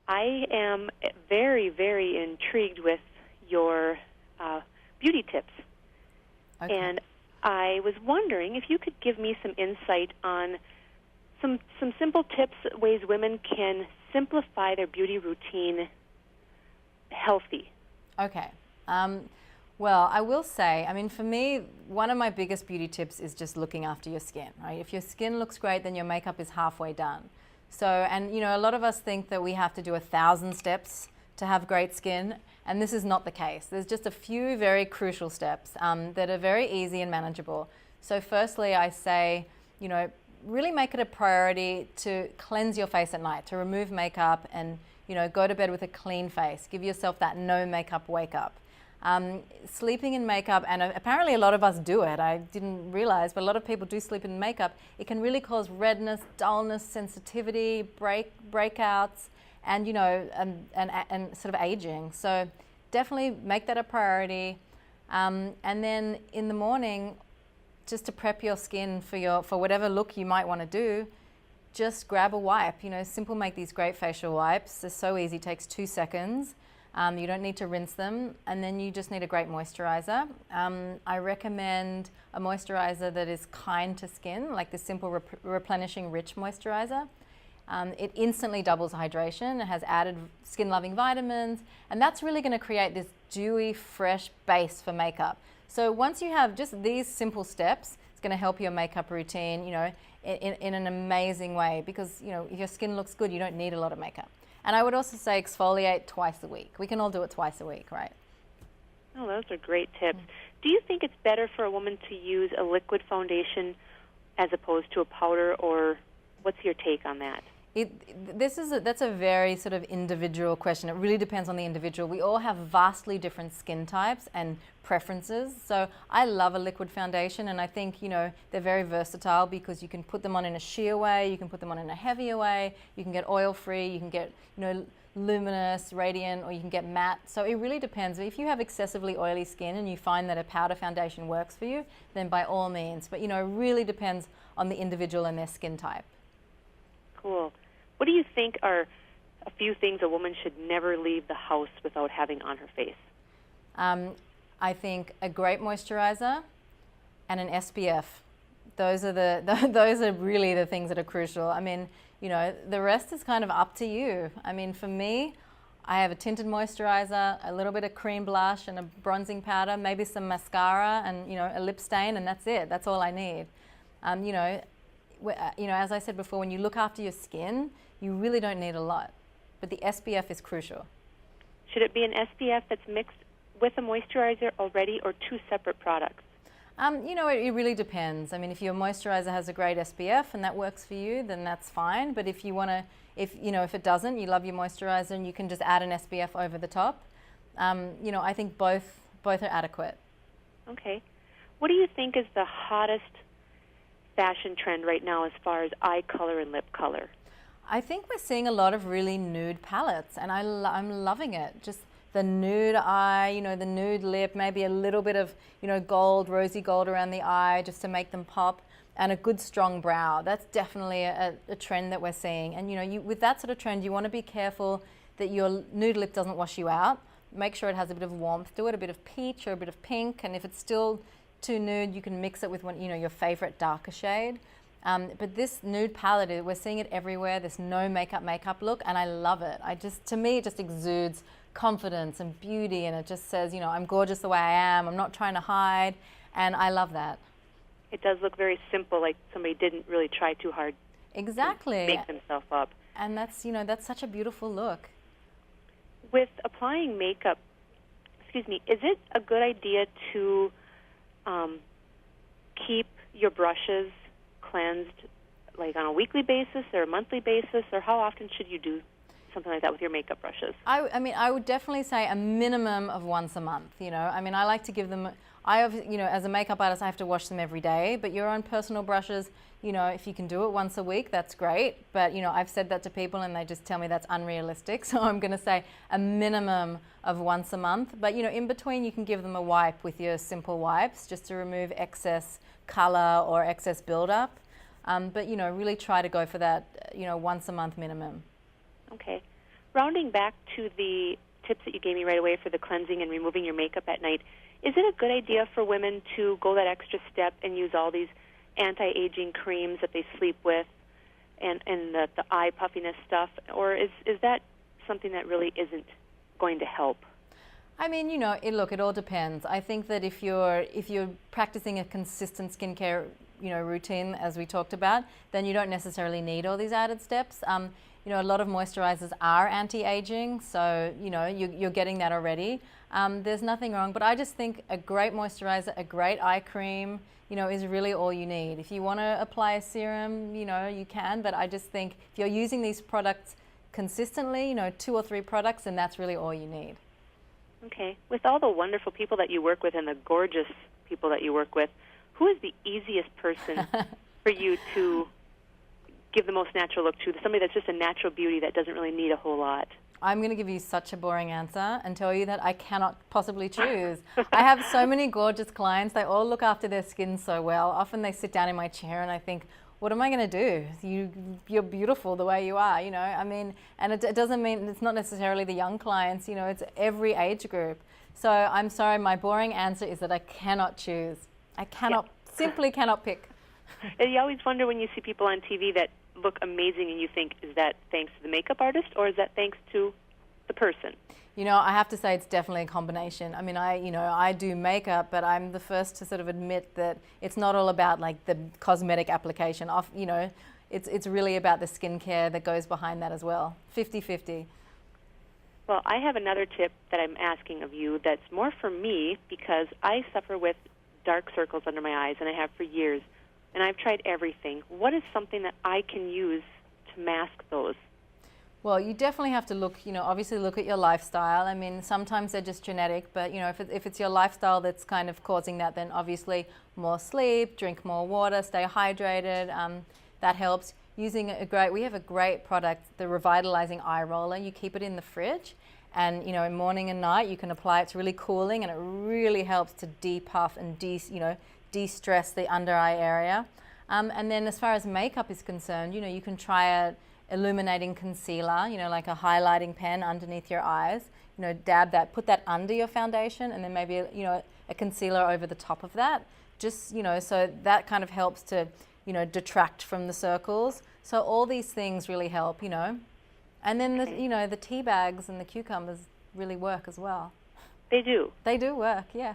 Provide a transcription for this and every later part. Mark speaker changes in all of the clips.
Speaker 1: I am very, very intrigued with your beauty tips.
Speaker 2: Okay.
Speaker 1: And I was wondering if you could give me some insight on some simple tips, ways women can simplify their beauty routine healthy.
Speaker 2: Okay. Well, I will say, I mean, for me, one of my biggest beauty tips is just looking after your skin, right? If your skin looks great, then your makeup is halfway done. So, and you know, a lot of us think that we have to do 1,000 steps to have great skin, and this is not the case. There's just a few very crucial steps that are very easy and manageable. So firstly, I say, you know, really make it a priority to cleanse your face at night, to remove makeup and, you know, go to bed with a clean face. Give yourself that no makeup wake up. Sleeping in makeup, and apparently a lot of us do it, I didn't realize, but a lot of people do sleep in makeup. It can really cause redness, dullness, sensitivity, breakouts, and you know, and sort of aging. So definitely make that a priority. And then in the morning, just to prep your skin for whatever look you might want to do, just grab a wipe. You know, simple, make these great facial wipes. They're so easy, takes 2 seconds. You don't need to rinse them, and then you just need a great moisturizer. I recommend a moisturizer that is kind to skin, like the simple replenishing rich moisturizer. It instantly doubles hydration. It has added skin-loving vitamins, and that's really going to create this dewy, fresh base for makeup. So once you have just these simple steps, it's going to help your makeup routine, you know, in an amazing way, because, you know, if your skin looks good, you don't need a lot of makeup. And I would also say exfoliate twice a week. We can all do it twice a week, right?
Speaker 1: Oh, those are great tips. Do you think it's better for a woman to use a liquid foundation as opposed to a powder, or what's your take on that?
Speaker 2: That's a very sort of individual question. It really depends on the individual. We all have vastly different skin types and preferences. So I love a liquid foundation, and I think, you know, they're very versatile because you can put them on in a sheer way, you can put them on in a heavier way, you can get oil-free, you can get, you know, luminous, radiant, or you can get matte. So it really depends. If you have excessively oily skin and you find that a powder foundation works for you, then by all means. But, you know, it really depends on the individual and their skin type.
Speaker 1: Cool. What do you think are a few things a woman should never leave the house without having on her face?
Speaker 2: I think a great moisturizer and an SPF. Those are those are really the things that are crucial. I mean, you know, the rest is kind of up to you. I mean, for me, I have a tinted moisturizer, a little bit of cream blush and a bronzing powder, maybe some mascara and, you know, a lip stain, and that's it. That's all I need. You know, as I said before, when you look after your skin, you really don't need a lot, but the SPF is crucial.
Speaker 1: Should it be an SPF that's mixed with a moisturizer already, or two separate products?
Speaker 2: You know, it really depends. I mean, if your moisturizer has a great SPF and that works for you, then that's fine. But if you want to, if it doesn't, you love your moisturizer and you can just add an SPF over the top. You know, I think both are adequate.
Speaker 1: Okay. What do you think is the hottest fashion trend right now as far as eye color and lip color?
Speaker 2: I think we're seeing a lot of really nude palettes, and I'm loving it. Just the nude eye, you know, the nude lip, maybe a little bit of, you know, gold, rosy gold around the eye just to make them pop, and a good strong brow. That's definitely a trend that we're seeing. And, you know, with that sort of trend, you want to be careful that your nude lip doesn't wash you out. Make sure it has a bit of warmth to it, a bit of peach or a bit of pink, and if it's still too nude, you can mix it with one, you know, your favorite darker shade. But this nude palette, we're seeing it everywhere, this no makeup look, and I love it. To me, it just exudes confidence and beauty, and it just says, you know, I'm gorgeous the way I am, I'm not trying to hide, and I love that.
Speaker 1: It does look very simple, like somebody didn't really try too hard.
Speaker 2: Exactly.
Speaker 1: To make themselves up.
Speaker 2: And that's, you know, that's such a beautiful look.
Speaker 1: With applying makeup, is it a good idea to keep your brushes cleansed, like on a weekly basis or a monthly basis, or how often should you do something like that with your makeup brushes?
Speaker 2: I mean, I would definitely say a minimum of once a month. You know, I mean, I like to give them. You know, as a makeup artist, I have to wash them every day. But your own personal brushes, you know, if you can do it once a week, that's great. But you know, I've said that to people, and they just tell me that's unrealistic. So I'm going to say a minimum of once a month. But you know, in between, you can give them a wipe with your simple wipes just to remove excess color or excess buildup. But you know, really try to go for that, you know, once a month minimum.
Speaker 1: Okay. rounding back to the tips that you gave me right away for the cleansing and removing your makeup at night, is it a good idea for women to go that extra step and use all these anti-aging creams that they sleep with and the eye puffiness stuff, or is that something that really isn't going to help?
Speaker 2: I mean, look, it all depends. I think that if you're practicing a consistent skincare, routine, as we talked about, then you don't necessarily need all these added steps. A lot of moisturizers are anti-aging, so, you're getting that already. There's nothing wrong, but I just think a great moisturizer, a great eye cream, is really all you need. If you want to apply a serum, you can, but I just think if you're using these products consistently, 2 or 3 products, then that's really all you need.
Speaker 1: Okay. With all the wonderful people that you work with and the gorgeous people that you work with, who is the easiest person for you to give the most natural look to? Somebody that's just a natural beauty that doesn't really need a whole lot.
Speaker 2: I'm going to give you such a boring answer and tell you that I cannot possibly choose. I have so many gorgeous clients. They all look after their skin so well. Often they sit down in my chair and I think, what am I going to do? You're beautiful the way you are, I mean, and it doesn't mean, it's not necessarily the young clients, it's every age group. So I'm sorry, my boring answer is that I cannot choose. I simply cannot pick.
Speaker 1: And you always wonder when you see people on TV that look amazing and you think, is that thanks to the makeup artist or is that thanks to the person?
Speaker 2: I have to say it's definitely a combination. I mean, I do makeup, but I'm the first to sort of admit that it's not all about like the cosmetic application. It's really about the skincare that goes behind that as well. 50-50.
Speaker 1: Well, I have another tip that I'm asking of you that's more for me because I suffer with dark circles under my eyes, and I have for years. And I've tried everything. What is something that I can use to mask those?
Speaker 2: Well, you definitely have to look, obviously look at your lifestyle. I mean, sometimes they're just genetic, but, if it's your lifestyle that's kind of causing that, then obviously more sleep, drink more water, stay hydrated. That helps. We have a great product, the Revitalizing Eye Roller. You keep it in the fridge and, in morning and night you can apply it. It's really cooling and it really helps to depuff and de-stress the under eye area. And then as far as makeup is concerned, you can try a illuminating concealer, like a highlighting pen underneath your eyes, dab that, put that under your foundation and then maybe, a concealer over the top of that. Just, so that kind of helps to, detract from the circles. So all these things really help, And then, the tea bags and the cucumbers really work as well.
Speaker 1: They do?
Speaker 2: They do work, yeah.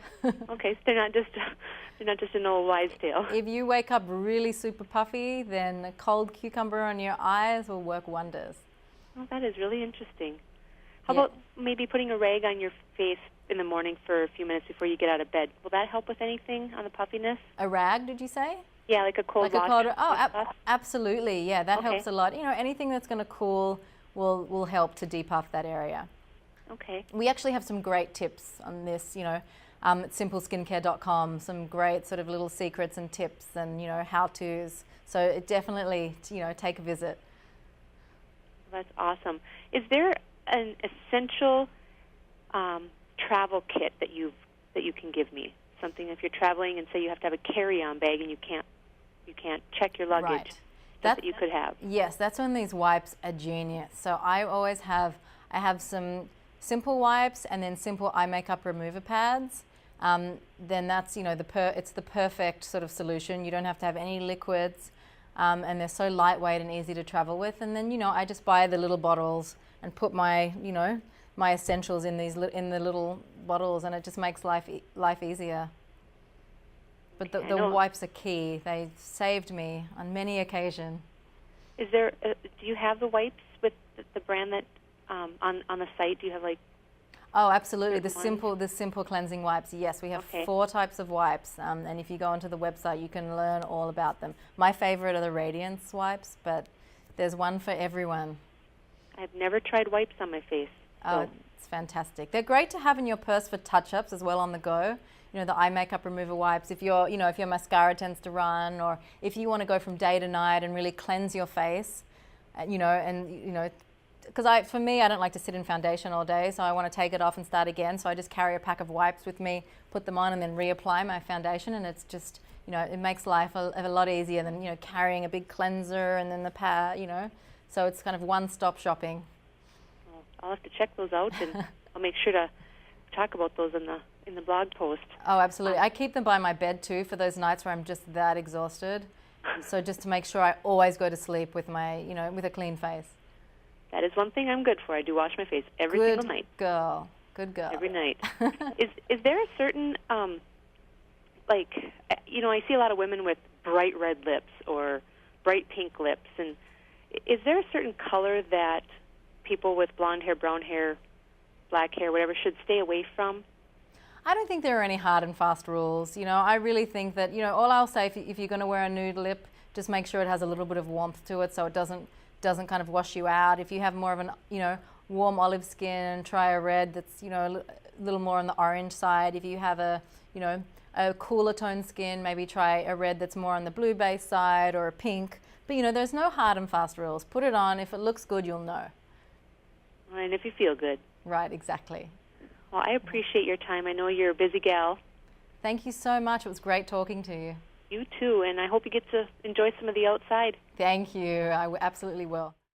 Speaker 1: Okay, so they're not just an old wives' tale.
Speaker 2: If you wake up really super puffy, then a cold cucumber on your eyes will work wonders.
Speaker 1: Oh, that is really interesting. How about maybe putting a rag on your face in the morning for a few minutes before you get out of bed? Will that help with anything on the puffiness?
Speaker 2: A rag, did you say?
Speaker 1: Yeah, like a cold wash.
Speaker 2: Absolutely. Yeah, that helps a lot. Anything that's going to cool will help to depuff that area.
Speaker 1: Okay.
Speaker 2: We actually have some great tips on this, at simpleskincare.com, some great sort of little secrets and tips and, how-tos. So it definitely, take a visit.
Speaker 1: That's awesome. Is there an essential travel kit that you can give me? Something if you're traveling and say you have to have a carry-on bag and you can't check your luggage.
Speaker 2: Right.
Speaker 1: That you could have.
Speaker 2: Yes, that's when these wipes are genius. So I have some simple wipes and then simple eye makeup remover pads. Then that's it's the perfect sort of solution. You don't have to have any liquids, and they're so lightweight and easy to travel with. And then I just buy the little bottles and put my my essentials in the little bottles, and it just makes life easier. But the wipes are key. They saved me on many occasions.
Speaker 1: Is there? Do you have the wipes with the brand that on the site? Do you have like?
Speaker 2: Oh, absolutely. The simple cleansing wipes. Yes, we have 4 types of wipes, and if you go onto the website, you can learn all about them. My favorite are the Radiance wipes, but there's one for everyone.
Speaker 1: I've never tried wipes on my face.
Speaker 2: Oh, it's fantastic. They're great to have in your purse for touch-ups as well on the go. The eye makeup remover wipes. If your mascara tends to run, or if you want to go from day to night and really cleanse your face, because for me, I don't like to sit in foundation all day, so I want to take it off and start again. So I just carry a pack of wipes with me, put them on, and then reapply my foundation. And it's just, it makes life a lot easier than, carrying a big cleanser and then the pad, So it's kind of one-stop shopping.
Speaker 1: Oh, I'll have to check those out, and I'll make sure to talk about those in the blog post.
Speaker 2: Oh, absolutely. I keep them by my bed too for those nights where I'm just that exhausted. So just to make sure I always go to sleep with my, with a clean face.
Speaker 1: That is one thing I'm good for. I do wash my face every single night.
Speaker 2: Good girl.
Speaker 1: Every night. Is there a certain, I see a lot of women with bright red lips or bright pink lips, and is there a certain color that people with blonde hair, brown hair, black hair, whatever, should stay away from?
Speaker 2: I don't think there are any hard and fast rules. I really think that, all I'll say, if you're going to wear a nude lip, just make sure it has a little bit of warmth to it so it doesn't kind of wash you out. If you have more of an, warm olive skin, try a red that's, a little more on the orange side. If you have a cooler tone skin, maybe try a red that's more on the blue base side, or a pink. But, there's no hard and fast rules. Put it on. If it looks good, you'll know.
Speaker 1: And if you feel good.
Speaker 2: Right, exactly.
Speaker 1: Well, I appreciate your time. I know you're a busy gal.
Speaker 2: Thank you so much. It was great talking to you.
Speaker 1: You too, and I hope you get to enjoy some of the outside.
Speaker 2: Thank you. I absolutely will.